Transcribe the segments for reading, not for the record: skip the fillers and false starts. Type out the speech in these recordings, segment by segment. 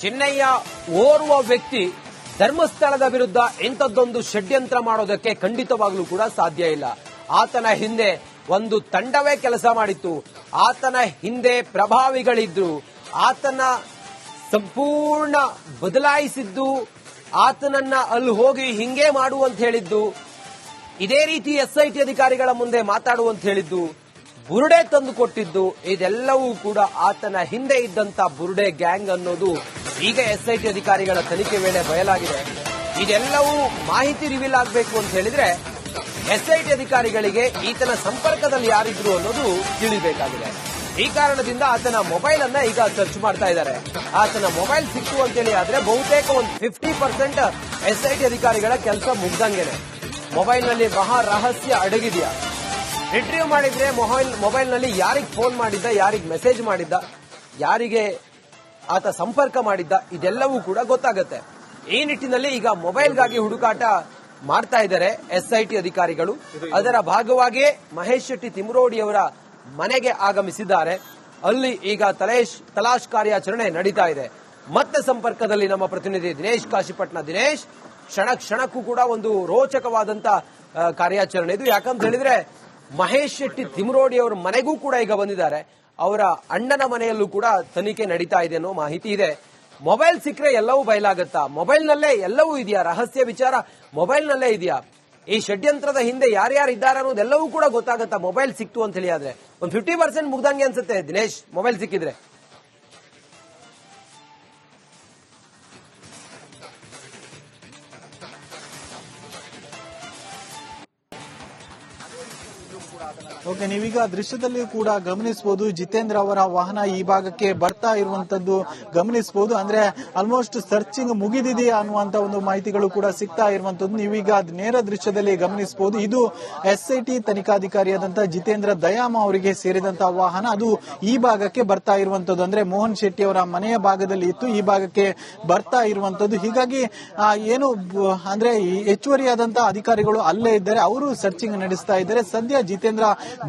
ಚಿನ್ನಯ್ಯ ಓರ್ವ ವ್ಯಕ್ತಿ ಧರ್ಮಸ್ಥಳದ ವಿರುದ್ಧ ಇಂಥದ್ದೊಂದು ಷಡ್ಯಂತ್ರ ಮಾಡೋದಕ್ಕೆ ಖಂಡಿತವಾಗ್ಲೂ ಕೂಡ ಸಾಧ್ಯ ಇಲ್ಲ. ಆತನ ಹಿಂದೆ ಒಂದು ತಂಡವೇ ಕೆಲಸ ಮಾಡಿತ್ತು. ಆತನ ಹಿಂದೆ ಪ್ರಭಾವಿಗಳಿದ್ರು. ಆತನ ಸಂಪೂರ್ಣ ಬದಲಾಯಿಸಿದ್ದು, ಆತನನ್ನ ಅಲ್ಲಿ ಹೋಗಿ ಹಿಂಗೆ ಮಾಡುವಂತ ಹೇಳಿದ್ದು, ಇದೇ ರೀತಿ SIT ಅಧಿಕಾರಿಗಳ ಮುಂದೆ ಮಾತಾಡುವಂತ ಹೇಳಿದ್ದು, ಬುರುಡೆ ತಂದು ಕೊಟ್ಟಿದ್ದು, ಇದೆಲ್ಲವೂ ಕೂಡ ಆತನ ಹಿಂದೆ ಇದ್ದಂತ ಬುರುಡೆ ಗ್ಯಾಂಗ್ ಅನ್ನೋದು ಈಗ SIT ಅಧಿಕಾರಿಗಳ ತನಿಖೆ ವೇಳೆ ಬಯಲಾಗಿದೆ. ಇದೆಲ್ಲವೂ ಮಾಹಿತಿ ರಿವೀಲ್ ಆಗಬೇಕು ಅಂತ ಹೇಳಿದ್ರೆ SIT ಅಧಿಕಾರಿಗಳಿಗೆ ಈತನ ಸಂಪರ್ಕದಲ್ಲಿ ಯಾರಿದ್ರು ಅನ್ನೋದು ತಿಳಿಬೇಕಾಗಿದೆ. ಈ ಕಾರಣದಿಂದ ಆತನ ಮೊಬೈಲ್ ಅನ್ನ ಈಗ ಸರ್ಚ್ ಮಾಡ್ತಾ ಇದ್ದಾರೆ. ಆತನ ಮೊಬೈಲ್ ಸಿಕ್ತು ಅಂತೇಳಿ ಆದ್ರೆ ಬಹುತೇಕ ಒಂದು 50% SIT ಅಧಿಕಾರಿಗಳ ಕೆಲಸ ಮುಗ್ದಂಗೆನೆ. ಮೊಬೈಲ್ ನಲ್ಲಿ ಮಹಾ ರಹಸ್ಯ ಅಡಗಿದೆಯಾ, ರಿಟ್ರೀವ್ ಮಾಡಿದ್ರೆ ಮೊಬೈಲ್ ನಲ್ಲಿ ಯಾರಿಗೆ ಫೋನ್ ಮಾಡಿದ್ದ, ಯಾರಿಗೆ ಮೆಸೇಜ್ ಮಾಡಿದ್ದ, ಯಾರಿಗೆ ಆತ ಸಂಪರ್ಕ ಮಾಡಿದ್ದ, ಇದೆಲ್ಲವೂ ಕೂಡ ಗೊತ್ತಾಗುತ್ತೆ. ಈ ನಿಟ್ಟಿನಲ್ಲಿ ಈಗ ಮೊಬೈಲ್ಗಾಗಿ ಹುಡುಕಾಟ ಮಾಡ್ತಾ ಇದ್ದಾರೆ SIT ಅಧಿಕಾರಿಗಳು. ಅದರ ಭಾಗವಾಗಿಯೇ ಮಹೇಶ್ ಶೆಟ್ಟಿ ತಿಮರೋಡಿ ಅವರ ಮನೆಗೆ ಆಗಮಿಸಿದ್ದಾರೆ. ಅಲ್ಲಿ ಈಗ ತಲಾಶ್ ಕಾರ್ಯಾಚರಣೆ ನಡೀತಾ ಇದೆ. ಮತ್ತೆ ಸಂಪರ್ಕದಲ್ಲಿ ನಮ್ಮ ಪ್ರತಿನಿಧಿ ದಿನೇಶ್ ಕಾಶಿಪಟ್ನ. ದಿನೇಶ್, ಕ್ಷಣ ಕ್ಷಣಕ್ಕೂ ಕೂಡ ಒಂದು ರೋಚಕವಾದಂತ ಕಾರ್ಯಾಚರಣೆ ಇದು. ಯಾಕಂತ ಹೇಳಿದ್ರೆ ಮಹೇಶ್ ಶೆಟ್ಟಿ ತಿಮರೋಡಿ ಅವರ ಮನೆಗೂ ಕೂಡ ಈಗ ಬಂದಿದ್ದಾರೆ. ಅವರ ಅಣ್ಣನ ಮನೆಯಲ್ಲೂ ಕೂಡ ತನಿಖೆ ನಡೀತಾ ಇದೆ ಅನ್ನೋ ಮಾಹಿತಿ ಇದೆ. ಮೊಬೈಲ್ ಸಿಕ್ಕರೆ ಎಲ್ಲವೂ ಬಯಲಾಗತ್ತಾ? ಮೊಬೈಲ್ ನಲ್ಲೇ ಎಲ್ಲವೂ ಇದೆಯಾ? ರಹಸ್ಯ ವಿಚಾರ ಮೊಬೈಲ್ ನಲ್ಲೇ ಇದೆಯಾ? ಈ ಷಡ್ಯಂತ್ರದ ಹಿಂದೆ ಯಾರ್ಯಾರು ಇದ್ದಾರೆ ಅನ್ನೋದೆಲ್ಲವೂ ಕೂಡ ಗೊತ್ತಾಗತ್ತಾ ಮೊಬೈಲ್ ಸಿಕ್ತು ಅಂತ ಹೇಳಿ ಆದ್ರೆ? ಒಂದು 50% ಮುಗ್ದಂಗೆ ಅನ್ಸುತ್ತೆ ದಿನೇಶ್, ಮೊಬೈಲ್ ಸಿಕ್ಕಿದ್ರೆ. ಓಕೆ, ನೀವೀಗ ದೃಶ್ಯದಲ್ಲಿ ಕೂಡ ಗಮನಿಸಬಹುದು, ಜಿತೇಂದ್ರ ಅವರ ವಾಹನ ಈ ಭಾಗಕ್ಕೆ ಬರ್ತಾ ಇರುವಂತದ್ದು ಗಮನಿಸಬಹುದು. ಅಂದ್ರೆ ಆಲ್ಮೋಸ್ಟ್ ಸರ್ಚಿಂಗ್ ಮುಗಿದಿದೆಯಾ ಅನ್ನುವಂತ ಒಂದು ಮಾಹಿತಿಗಳು ಕೂಡ ಸಿಗ್ತಾ ಇರುವಂತದ್ದು ನೀವೀಗ ನೇರ ದೃಶ್ಯದಲ್ಲಿ ಗಮನಿಸಬಹುದು. ಇದು SIT ತನಿಖಾಧಿಕಾರಿಯಾದಂತಹ ಜಿತೇಂದ್ರ ದಯಾಮ ಅವರಿಗೆ ಸೇರಿದಂತಹ ವಾಹನ. ಅದು ಈ ಭಾಗಕ್ಕೆ ಬರ್ತಾ ಇರುವಂತದ್ದು. ಅಂದ್ರೆ ಮೋಹನ್ ಶೆಟ್ಟಿ ಅವರ ಮನೆಯ ಭಾಗದಲ್ಲಿ ಇತ್ತು, ಈ ಭಾಗಕ್ಕೆ ಬರ್ತಾ ಇರುವಂತದ್ದು. ಹೀಗಾಗಿ ಏನು ಅಂದ್ರೆ ಹೆಚ್ಚುವರಿಯಾದಂತಹ ಅಧಿಕಾರಿಗಳು ಅಲ್ಲೇ ಇದ್ದಾರೆ, ಅವರು ಸರ್ಚಿಂಗ್ ನಡೆಸ್ತಾ ಇದ್ದಾರೆ. ಸದ್ಯ ಜಿತೇಂದ್ರ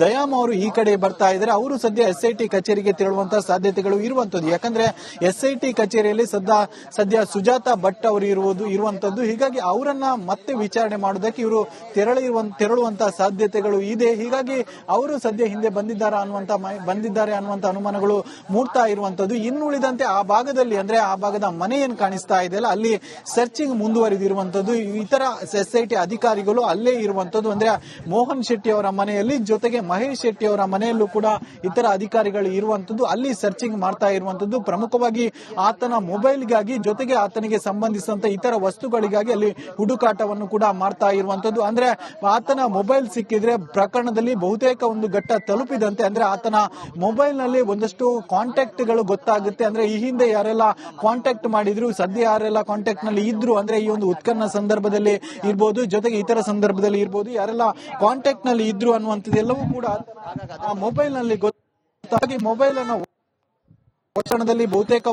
ದಯಾಮ್ ಅವರು ಈ ಕಡೆ ಬರ್ತಾ ಇದ್ದಾರೆ. ಅವರು ಸದ್ಯ SIT ಕಚೇರಿಗೆ ತೆರಳುವಂತಹ ಸಾಧ್ಯತೆಗಳು ಇರುವಂತದ್ದು. ಯಾಕಂದ್ರೆ SIT ಕಚೇರಿಯಲ್ಲಿ ಸದ್ಯ ಸುಜಾತಾ ಭಟ್ ಅವರು ಇರುವಂತದ್ದು. ಹೀಗಾಗಿ ಅವರನ್ನ ಮತ್ತೆ ವಿಚಾರಣೆ ಮಾಡೋದಕ್ಕೆ ಇವರು ತೆರಳುವಂತಹ ಸಾಧ್ಯತೆಗಳು ಇದೆ. ಹೀಗಾಗಿ ಅವರು ಸದ್ಯ ಹಿಂದೆ ಬಂದಿದ್ದಾರೆ ಅನ್ನುವಂತ ಅನುಮಾನಗಳು ಮೂಡ್ತಾ ಇರುವಂತದ್ದು. ಇನ್ನುಳಿದಂತೆ ಆ ಭಾಗದಲ್ಲಿ, ಅಂದ್ರೆ ಆ ಭಾಗದ ಮನೆ ಏನ್ ಕಾಣಿಸ್ತಾ ಇದೆಯಲ್ಲ, ಅಲ್ಲಿ ಸರ್ಚಿಂಗ್ ಮುಂದುವರಿದಿರುವಂತದ್ದು. ಇತರ SIT ಅಧಿಕಾರಿಗಳು ಅಲ್ಲೇ ಇರುವಂತದ್ದು. ಅಂದ್ರೆ ಮೋಹನ್ ಶೆಟ್ಟಿ ಅವರ ಮನೆಯಲ್ಲಿ, ಜೊತೆಗೆ ಮಹೇಶ್ ಶೆಟ್ಟಿ ಅವರ ಮನೆಯಲ್ಲೂ ಕೂಡ ಇತರ ಅಧಿಕಾರಿಗಳು ಇರುವಂತದ್ದು. ಅಲ್ಲಿ ಸರ್ಚಿಂಗ್ ಮಾಡ್ತಾ ಇರುವಂತದ್ದು. ಪ್ರಮುಖವಾಗಿ ಆತನ ಮೊಬೈಲ್ಗಾಗಿ, ಜೊತೆಗೆ ಆತನಿಗೆ ಸಂಬಂಧಿಸಿದಂತ ಇತರ ವಸ್ತುಗಳಿಗಾಗಿ ಅಲ್ಲಿ ಹುಡುಕಾಟವನ್ನು ಕೂಡ ಮಾಡ್ತಾ ಇರುವಂತದ್ದು. ಅಂದ್ರೆ ಆತನ ಮೊಬೈಲ್ ಸಿಕ್ಕಿದ್ರೆ ಪ್ರಕರಣದಲ್ಲಿ ಬಹುತೇಕ ಒಂದು ಘಟ್ಟ ತಲುಪಿದಂತೆ. ಅಂದ್ರೆ ಆತನ ಮೊಬೈಲ್ ನಲ್ಲಿ ಒಂದಷ್ಟು ಕಾಂಟ್ಯಾಕ್ಟ್ ಗಳು ಗೊತ್ತಾಗುತ್ತೆ. ಅಂದ್ರೆ ಈ ಹಿಂದೆ ಯಾರೆಲ್ಲ ಕಾಂಟ್ಯಾಕ್ಟ್ ಮಾಡಿದ್ರು, ಸದ್ಯ ಯಾರೆಲ್ಲ ಕಾಂಟ್ಯಾಕ್ಟ್ ನಲ್ಲಿ ಇದ್ರು, ಅಂದ್ರೆ ಈ ಒಂದು ಉತ್ಖನನ ಸಂದರ್ಭದಲ್ಲಿ ಇರ್ಬೋದು, ಜೊತೆಗೆ ಇತರ ಸಂದರ್ಭದಲ್ಲಿ ಇರ್ಬೋದು, ಯಾರೆಲ್ಲ ಕಾಂಟ್ಯಾಕ್ಟ್ ನಲ್ಲಿ ಇದ್ರು ಅನ್ನುವಂಥದ್ದೆಲ್ಲವೂ ಕೂಡ ಆ ಮೊಬೈಲ್ ನಲ್ಲಿ ಗೊತ್ತಾಗಿ ಮೊಬೈಲ್ ಅನ್ನು ವಶದಲ್ಲಿ ಬಹುತೇಕ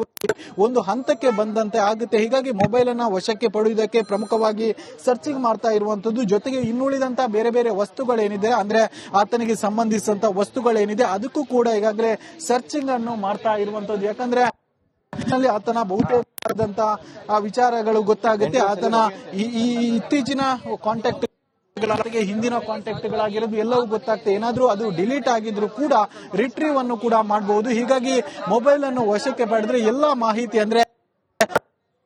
ಒಂದು ಹಂತಕ್ಕೆ ಬಂದಂತೆ ಆಗುತ್ತೆ. ಹೀಗಾಗಿ ಮೊಬೈಲ್ ಅನ್ನ ವಶಕ್ಕೆ ಪಡೆಯುವುದಕ್ಕೆ ಪ್ರಮುಖವಾಗಿ ಸರ್ಚಿಂಗ್ ಮಾಡ್ತಾ ಇರುವಂತದ್ದು. ಜೊತೆಗೆ ಇನ್ನುಳಿದಂತ ಬೇರೆ ಬೇರೆ ವಸ್ತುಗಳೇನಿದೆ, ಅಂದ್ರೆ ಆತನಿಗೆ ಸಂಬಂಧಿಸಿದಂತ ವಸ್ತುಗಳೇನಿದೆ, ಅದಕ್ಕೂ ಕೂಡ ಈಗಾಗಲೇ ಸರ್ಚಿಂಗ್ ಅನ್ನು ಮಾಡ್ತಾ ಇರುವಂತದ್ದು. ಯಾಕಂದ್ರೆ ಆತನ ಬಹುತೇಕ ವಿಚಾರಗಳು ಗೊತ್ತಾಗುತ್ತೆ. ಆತನ ಈ ಇತ್ತೀಚಿನ ಕಾಂಟ್ಯಾಕ್ಟ್, ಹಿಂದಿನ ಕಾಂಟ್ಯಾಕ್ಟ್ ಗಳಾಗಿರೋದು ಎಲ್ಲವೂ ಗೊತ್ತಾಗ್ತದೆ. ಏನಾದ್ರೂ ಅದು ಡಿಲೀಟ್ ಆಗಿದ್ರು ಕೂಡ ರಿಟ್ರೀವ್ ಅನ್ನು ಕೂಡ ಮಾಡಬಹುದು. ಹೀಗಾಗಿ ಮೊಬೈಲ್ ಅನ್ನು ವಶಕ್ಕೆ ಪಡೆದ್ರೆ ಎಲ್ಲಾ ಮಾಹಿತಿ, ಅಂದ್ರೆ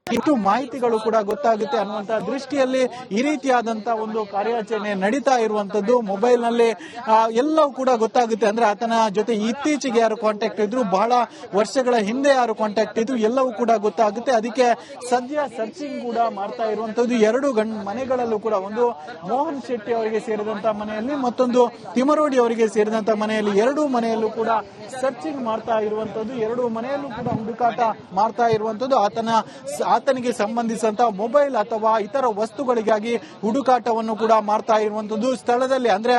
ಇಷ್ಟು ಮಾಹಿತಿಗಳು ಕೂಡ ಗೊತ್ತಾಗುತ್ತೆ ಅನ್ನುವಂತಹ ದೃಷ್ಟಿಯಲ್ಲಿ ಈ ರೀತಿಯಾದಂತಹ ಒಂದು ಕಾರ್ಯಾಚರಣೆ ನಡೀತಾ ಇರುವಂತದ್ದು. ಮೊಬೈಲ್ ನಲ್ಲಿ ಎಲ್ಲವೂ ಕೂಡ ಗೊತ್ತಾಗುತ್ತೆ. ಅಂದ್ರೆ ಆತನ ಜೊತೆ ಇತ್ತೀಚೆಗೆ ಯಾರು ಕಾಂಟ್ಯಾಕ್ಟ್ ಇದ್ರು, ಬಹಳ ವರ್ಷಗಳ ಹಿಂದೆ ಯಾರು ಕಾಂಟ್ಯಾಕ್ಟ್ ಇದ್ರು, ಎಲ್ಲವೂ ಕೂಡ ಗೊತ್ತಾಗುತ್ತೆ. ಅದಕ್ಕೆ ಸದ್ಯ ಸರ್ಚಿಂಗ್ ಕೂಡ ಮಾಡ್ತಾ ಇರುವಂತದ್ದು. ಎರಡು ಮನೆಗಳಲ್ಲೂ ಕೂಡ, ಒಂದು ಮೋಹನ್ ಶೆಟ್ಟಿ ಅವರಿಗೆ ಸೇರಿದಂತಹ ಮನೆಯಲ್ಲಿ, ಮತ್ತೊಂದು ತಿಮರೋಡಿ ಅವರಿಗೆ ಸೇರಿದಂತಹ ಮನೆಯಲ್ಲಿ, ಎರಡೂ ಮನೆಯಲ್ಲೂ ಕೂಡ ಸರ್ಚಿಂಗ್ ಮಾಡ್ತಾ ಇರುವಂತದ್ದು. ಎರಡೂ ಮನೆಯಲ್ಲೂ ಕೂಡ ಹುಡುಕಾಟ ಮಾಡ್ತಾ ಇರುವಂತದ್ದು. ಆತನಿಗೆ ಸಂಬಂಧಿಸಿದಂತಹ ಮೊಬೈಲ್ ಅಥವಾ ಇತರ ವಸ್ತುಗಳಿಗಾಗಿ ಹುಡುಕಾಟವನ್ನು ಕೂಡ ಮಾಡ್ತಾ ಇರುವಂತದ್ದು. ಸ್ಥಳದಲ್ಲಿ ಅಂದ್ರೆ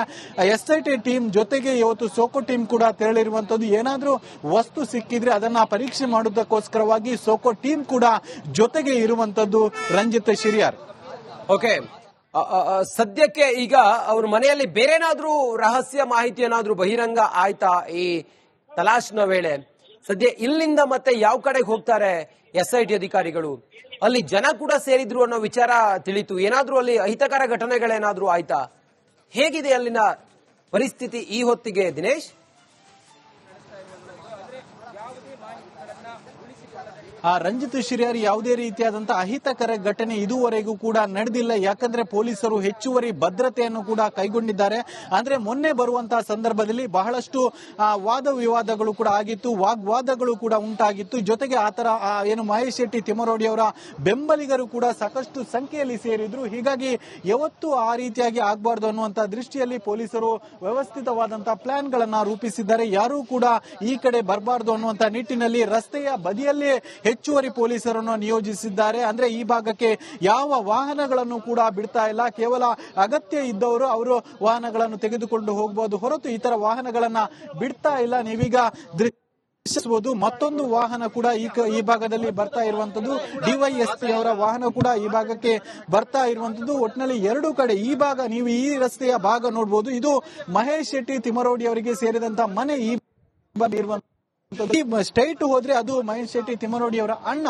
SIT ಟೀಮ್ ಜೊತೆಗೆ ಇವತ್ತು ಸೋಕೋ ಟೀಮ್ ಕೂಡ ತೆರಳಿರುವಂತದ್ದು. ಏನಾದ್ರೂ ವಸ್ತು ಸಿಕ್ಕಿದ್ರೆ ಅದನ್ನ ಪರೀಕ್ಷೆ ಮಾಡುವುದಕ್ಕೋಸ್ಕರವಾಗಿ ಸೋಕೋ ಟೀಮ್ ಕೂಡ ಜೊತೆಗೆ ಇರುವಂತದ್ದು. ರಂಜಿತ್ ಶಿರಿಯಾರ್. ಓಕೆ, ಸದ್ಯಕ್ಕೆ ಈಗ ಅವ್ರ ಮನೆಯಲ್ಲಿ ಬೇರೆನಾದ್ರೂ ರಹಸ್ಯ ಮಾಹಿತಿ ಏನಾದ್ರೂ ಬಹಿರಂಗ ಆಯ್ತಾ ಈ ತಲಾಶ್ನ ವೇಳೆ? ಸದ್ಯ ಇಲ್ಲಿಂದ ಮತ್ತೆ ಯಾವ ಕಡೆಗೆ ಹೋಗ್ತಾರೆ SIT ಅಧಿಕಾರಿಗಳು, ಅಲ್ಲಿ ಜನ ಕೂಡ ಸೇರಿದ್ರು ಅನ್ನೋ ವಿಚಾರ ತಿಳಿತು. ಏನಾದ್ರೂ ಅಲ್ಲಿ ಅಹಿತಕರ ಘಟನೆಗಳೇನಾದ್ರೂ ಆಯ್ತಾ? ಹೇಗಿದೆ ಅಲ್ಲಿನ ಪರಿಸ್ಥಿತಿ ಈ ಹೊತ್ತಿಗೆ ದಿನೇಶ್? ರಂಜಿತ್ ಶಿರ್ಯಾರಿ, ಯಾವುದೇ ರೀತಿಯಾದಂತಹ ಅಹಿತಕರ ಘಟನೆ ಇದುವರೆಗೂ ಕೂಡ ನಡೆದಿಲ್ಲ. ಯಾಕಂದ್ರೆ ಪೊಲೀಸರು ಹೆಚ್ಚುವರಿ ಭದ್ರತೆಯನ್ನು ಕೂಡ ಕೈಗೊಂಡಿದ್ದಾರೆ. ಅಂದ್ರೆ ಮೊನ್ನೆ ಬರುವಂತಹ ಸಂದರ್ಭದಲ್ಲಿ ಬಹಳಷ್ಟು ವಾದ ವಿವಾದಗಳು ಕೂಡ ಆಗಿತ್ತು, ವಾಗ್ವಾದಗಳು ಕೂಡ ಉಂಟಾಗಿತ್ತು. ಜೊತೆಗೆ ಆತರ ಏನು ಮಹೇಶ್ ಶೆಟ್ಟಿ ತಿಮ್ಮರೋಡಿ ಅವರ ಬೆಂಬಲಿಗರು ಕೂಡ ಸಾಕಷ್ಟು ಸಂಖ್ಯೆಯಲ್ಲಿ ಸೇರಿದ್ರು. ಹೀಗಾಗಿ ಯಾವತ್ತೂ ಆ ರೀತಿಯಾಗಿ ಆಗಬಾರ್ದು ಅನ್ನುವಂತಹ ದೃಷ್ಟಿಯಲ್ಲಿ ಪೊಲೀಸರು ವ್ಯವಸ್ಥಿತವಾದಂತಹ ಪ್ಲಾನ್ ಗಳನ್ನ ರೂಪಿಸಿದ್ದಾರೆ. ಯಾರೂ ಕೂಡ ಈ ಕಡೆ ಬರಬಾರದು ಅನ್ನುವಂತಹ ನಿಟ್ಟಿನಲ್ಲಿ ರಸ್ತೆಯ ಬದಿಯಲ್ಲಿ ಹೆಚ್ಚುವರಿ ಪೊಲೀಸರನ್ನು ನಿಯೋಜಿಸಿದ್ದಾರೆ. ಅಂದ್ರೆ ಈ ಭಾಗಕ್ಕೆ ಯಾವ ವಾಹನಗಳನ್ನು ಕೂಡ ಬಿಡ್ತಾ ಇಲ್ಲ. ಕೇವಲ ಅಗತ್ಯ ಇದ್ದವರು ಅವರು ವಾಹನಗಳನ್ನು ತೆಗೆದುಕೊಂಡು ಹೋಗಬಹುದು ಹೊರತು ಇತರ ವಾಹನಗಳನ್ನ ಬಿಡ್ತಾ ಇಲ್ಲ. ನೀವೀಗ ದೃಶ್ಯಿಸಬಹುದು, ಮತ್ತೊಂದು ವಾಹನ ಕೂಡ ಈ ಭಾಗದಲ್ಲಿ ಬರ್ತಾ ಇರುವಂತದ್ದು. ಡಿವೈಎಸ್ಪಿ ಅವರ ವಾಹನ ಕೂಡ ಈ ಭಾಗಕ್ಕೆ ಬರ್ತಾ ಇರುವಂತದ್ದು. ಒಟ್ಟಿನಲ್ಲಿ ಎರಡು ಕಡೆ ಈ ಭಾಗ, ನೀವು ಈ ರಸ್ತೆಯ ಭಾಗ ನೋಡಬಹುದು. ಇದು ಮಹೇಶ್ ಶೆಟ್ಟಿ ತಿಮ್ಮರೋಡಿ ಅವರಿಗೆ ಸೇರಿದಂತ ಮನೆ. ಈ ಇರುವಂತ ಸ್ಟ್ರೈಟ್ ಹೋದ್ರೆ ಅದು ಮಹೇಶ್ ಶೆಟ್ಟಿ ತಿಮ್ಮರೋಡಿ ಅವರ ಅಣ್ಣ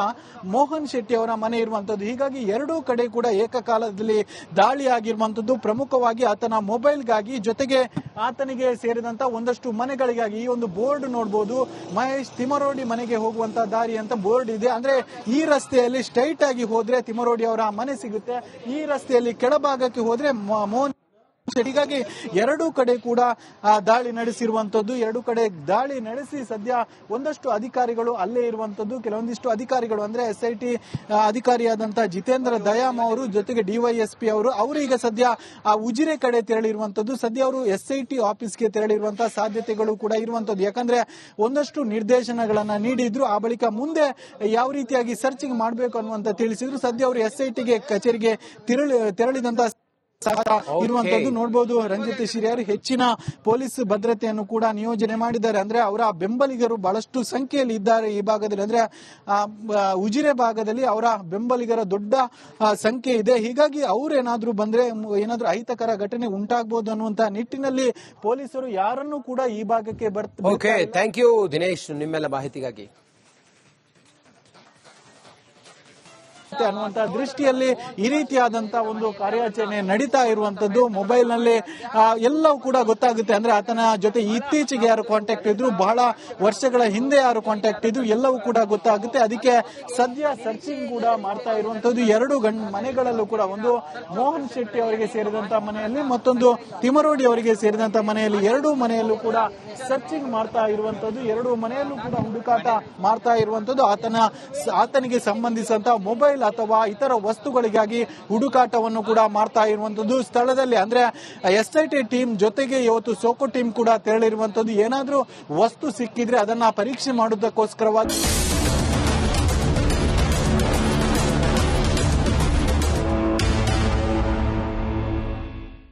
ಮೋಹನ್ ಶೆಟ್ಟಿ ಅವರ ಮನೆ ಇರುವಂತದ್ದು. ಹೀಗಾಗಿ ಎರಡೂ ಕಡೆ ಕೂಡ ಏಕಕಾಲದಲ್ಲಿ ದಾಳಿ ಆಗಿರುವಂತದ್ದು. ಪ್ರಮುಖವಾಗಿ ಆತನ ಮೊಬೈಲ್ಗಾಗಿ, ಜೊತೆಗೆ ಆತನಿಗೆ ಸೇರಿದಂತ ಒಂದಷ್ಟು ಮನೆಗಳಿಗಾಗಿ. ಈ ಒಂದು ಬೋರ್ಡ್ ನೋಡಬಹುದು, ಮಹೇಶ್ ತಿಮ್ಮರೋಡಿ ಮನೆಗೆ ಹೋಗುವಂತ ದಾರಿ ಅಂತ ಬೋರ್ಡ್ ಇದೆ. ಅಂದ್ರೆ ಈ ರಸ್ತೆಯಲ್ಲಿ ಸ್ಟ್ರೈಟ್ ಆಗಿ ಹೋದ್ರೆ ತಿಮ್ಮರೋಡಿ ಅವರ ಮನೆ ಸಿಗುತ್ತೆ, ಈ ರಸ್ತೆಯಲ್ಲಿ ಕೆಳಭಾಗಕ್ಕೆ ಹೋದ್ರೆ ಮೋಹನ್. ಹೀಗಾಗಿ ಎರಡೂ ಕಡೆ ಕೂಡ ದಾಳಿ ನಡೆಸಿರುವಂತದ್ದು. ಎರಡು ಕಡೆ ದಾಳಿ ನಡೆಸಿ ಸದ್ಯ ಒಂದಷ್ಟು ಅಧಿಕಾರಿಗಳು ಅಲ್ಲೇ ಇರುವಂತದ್ದು. ಕೆಲವೊಂದಿಷ್ಟು ಅಧಿಕಾರಿಗಳು ಅಂದ್ರೆ SIT ಅಧಿಕಾರಿಯಾದಂತಹ ಜಿತೇಂದ್ರ ದಯಾಮ್ ಅವರು, ಜೊತೆಗೆ ಡಿವೈಎಸ್ಪಿ ಅವರು ಈಗ ಸದ್ಯ ಉಜಿರೆ ಕಡೆ ತೆರಳಿರುವಂತದ್ದು. ಸದ್ಯ ಅವರು SIT ಆಫೀಸ್ಗೆ ತೆರಳಿರುವಂತಹ ಸಾಧ್ಯತೆಗಳು ಕೂಡ ಇರುವಂತದ್ದು. ಯಾಕಂದ್ರೆ ಒಂದಷ್ಟು ನಿರ್ದೇಶನಗಳನ್ನ ನೀಡಿದ್ರು, ಆ ಬಳಿಕ ಮುಂದೆ ಯಾವ ರೀತಿಯಾಗಿ ಸರ್ಚಿಂಗ್ ಮಾಡಬೇಕು ಅನ್ನುವಂತ ತಿಳಿಸಿದ್ರು. ಸದ್ಯ ಅವರು SITಗೆ ಕಚೇರಿಗೆ ತೆರಳಿದಂತಹ ಇರುವಂತದ್ದು ನೋಡಬಹುದು. ರಂಜಿತ್ ಶಿರ್ಯಾರಿ ಹೆಚ್ಚಿನ ಪೊಲೀಸ್ ಭದ್ರತೆಯನ್ನು ಕೂಡ ನಿಯೋಜನೆ ಮಾಡಿದ್ದಾರೆ. ಅಂದ್ರೆ ಅವರ ಬೆಂಬಲಿಗರು ಬಹಳಷ್ಟು ಸಂಖ್ಯೆಯಲ್ಲಿ ಇದ್ದಾರೆ ಈ ಭಾಗದಲ್ಲಿ. ಅಂದ್ರೆ ಉಜಿರೆ ಭಾಗದಲ್ಲಿ ಅವರ ಬೆಂಬಲಿಗರ ದೊಡ್ಡ ಸಂಖ್ಯೆ ಇದೆ. ಹೀಗಾಗಿ ಅವ್ರೇನಾದ್ರೂ ಬಂದ್ರೆ ಏನಾದ್ರೂ ಅಹಿತಕರ ಘಟನೆ ಉಂಟಾಗಬಹುದು ಅನ್ನುವಂತ ನಿಟ್ಟಿನಲ್ಲಿ ಪೊಲೀಸರು ಯಾರನ್ನೂ ಕೂಡ ಈ ಭಾಗಕ್ಕೆ ಬರ್ತಾರೆ. ಥ್ಯಾಂಕ್ ಯು ದಿನೇಶ್, ನಿಮ್ಮೆಲ್ಲ ಮಾಹಿತಿಗಾಗಿ. ಅನ್ನುವಂತ ದೃಷ್ಟಿಯಲ್ಲಿ ಈ ರೀತಿಯಾದಂತಹ ಒಂದು ಕಾರ್ಯಾಚರಣೆ ನಡೀತಾ ಇರುವಂತದ್ದು. ಮೊಬೈಲ್ ನಲ್ಲಿ ಎಲ್ಲವೂ ಕೂಡ ಗೊತ್ತಾಗುತ್ತೆ. ಅಂದ್ರೆ ಆತನ ಜೊತೆ ಇತ್ತೀಚೆಗೆ ಯಾರು ಕಾಂಟ್ಯಾಕ್ಟ್ ಇದ್ರು, ಬಹಳ ವರ್ಷಗಳ ಹಿಂದೆ ಯಾರು ಕಾಂಟ್ಯಾಕ್ಟ್ ಇದ್ರು, ಎಲ್ಲವೂ ಕೂಡ ಗೊತ್ತಾಗುತ್ತೆ. ಅದಕ್ಕೆ ಸದ್ಯ ಸರ್ಚಿಂಗ್ ಕೂಡ ಮಾಡ್ತಾ ಇರುವಂತದ್ದು. ಎರಡು ಮನೆಗಳಲ್ಲೂ ಕೂಡ, ಒಂದು ಮೋಹನ್ ಶೆಟ್ಟಿ ಅವರಿಗೆ ಸೇರಿದಂತಹ ಮನೆಯಲ್ಲಿ, ಮತ್ತೊಂದು ತಿಮ್ಮರೋಡಿ ಅವರಿಗೆ ಸೇರಿದಂತಹ ಮನೆಯಲ್ಲಿ, ಎರಡೂ ಮನೆಯಲ್ಲೂ ಕೂಡ ಸರ್ಚಿಂಗ್ ಮಾಡ್ತಾ ಇರುವಂತದ್ದು. ಎರಡು ಮನೆಯಲ್ಲೂ ಕೂಡ ಹುಡುಕಾಟ ಮಾಡ್ತಾ ಇರುವಂತದ್ದು. ಆತನಿಗೆ ಸಂಬಂಧಿಸಿದಂತಹ ಮೊಬೈಲ್ ಅಥವಾ ಇತರ ವಸ್ತುಗಳಿಗಾಗಿ ಹುಡುಕಾಟವನ್ನು ಕೂಡ ಮಾಡ್ತಾ ಇರುವಂತದ್ದು. ಸ್ಥಳದಲ್ಲಿ ಅಂದ್ರೆ SIT ಟೀಮ್ ಜೊತೆಗೆ ಇವತ್ತು ಸೋಕೋ ಟೀಮ್ ಕೂಡ ತೆರಳಿರುವಂತದ್ದು. ಏನಾದ್ರೂ ವಸ್ತು ಸಿಕ್ಕಿದ್ರೆ ಅದನ್ನ ಪರೀಕ್ಷೆ ಮಾಡುವುದಕ್ಕೋಸ್ಕರವಾಗಿ